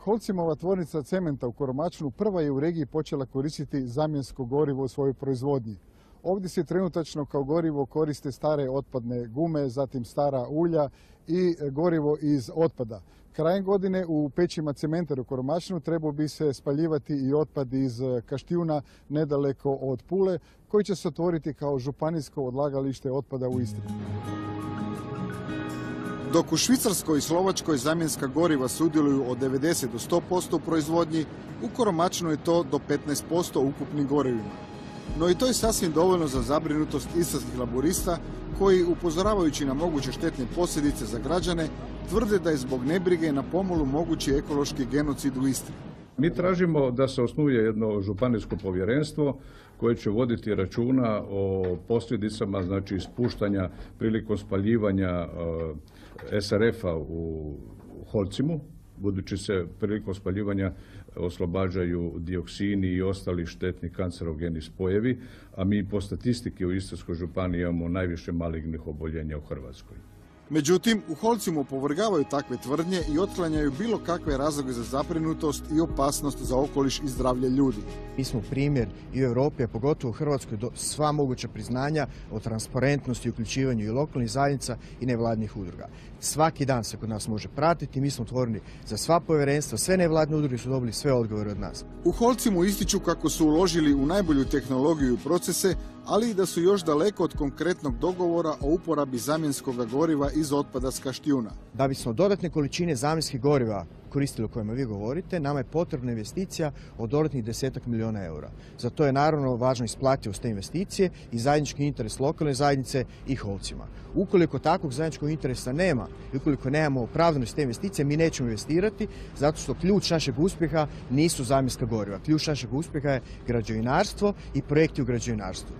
Holcimova tvornica cementa u Koromačnu prva je u regiji počela koristiti zamjensko gorivo u svojoj proizvodnji. Ovdje se trenutačno kao gorivo koriste stare otpadne gume, zatim stara ulja i gorivo iz otpada. Krajem godine u pećima Cementare u Koromačnu trebao bi se spaljivati i otpad iz Kaštijuna nedaleko od Pule, koji će se otvoriti kao županijsko odlagalište otpada u Istri. Dok u Švicarskoj i Slovačkoj zamjenska goriva sudjeluju od 90 do 100% u proizvodnji, u Koromačnu je to do 15% u ukupnim gorivima. No i to je sasvim dovoljno za zabrinutost istarskih laburista koji, upozoravajući na moguće štetne posljedice za građane, tvrde da je zbog nebrige na pomolu mogući ekološki genocid u Istri. Mi tražimo da se osnuje jedno županijsko povjerenstvo koje će voditi računa o posljedicama, znači ispuštanja prilikom spaljivanja SRF-a u Holcimu, budući se prilikom spaljivanja oslobađaju dioksini i ostali štetni kancerogeni spojevi, a mi po statistiki u Istarskoj županiji imamo najviše malignih oboljenja u Hrvatskoj. Međutim, u Holcimu opovrgavaju takve tvrdnje i otklanjaju bilo kakve razloge za zabrinutost i opasnost za okoliš i zdravlje ljudi. Mi smo primjer i u Europi, a pogotovo u Hrvatskoj, sva moguća priznanja o transparentnosti i uključivanju i lokalnih zajednica i nevladnih udruga. Svaki dan se kod nas može pratiti, mi smo otvoreni za sva povjerenstva, sve nevladne udruge su dobili sve odgovore od nas. U Holcimu ističu kako su uložili u najbolju tehnologiju i procese, ali i da su još daleko od konkretnog dogovora o uporabi zamjenskog goriva iz otpada s Kaštijuna. Da bismo dodatne količine zamjenskih goriva koristili o kojima vi govorite, nama je potrebna investicija od dodatnih 10 milijuna eura. Za to je naravno važno isplativost te investicije i zajednički interes lokalne zajednice i Holcima. Ukoliko takvog zajedničkog interesa nema i ukoliko nemamo opravdanost te investicije, mi nećemo investirati, zato što ključ našeg uspjeha nisu zamjenska goriva. Ključ našeg uspjeha je građevinarstvo i projekti u građevinarstvu.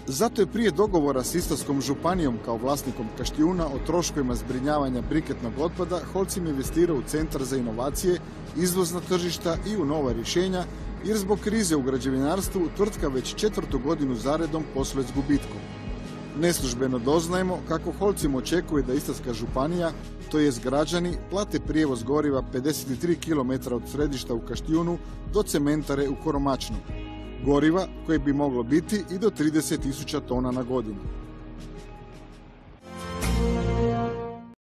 Zato je prije dogovora s Istarskom županijom kao vlasnikom Kaštijuna o troškovima zbrinjavanja briketnog otpada Holcim investirao u Centar za inovacije, izvozna tržišta i u nova rješenja, jer zbog krize u građevinarstvu tvrtka već 4. godinu zaredom posluje s gubitkom. Neslužbeno doznajemo kako Holcim očekuje da Istarska županija, to jest građani, plate prijevoz goriva 53 km od središta u Kaštijunu do Cementare u Koromačnu. Goriva koje bi moglo biti i do 30.000 tona na godinu.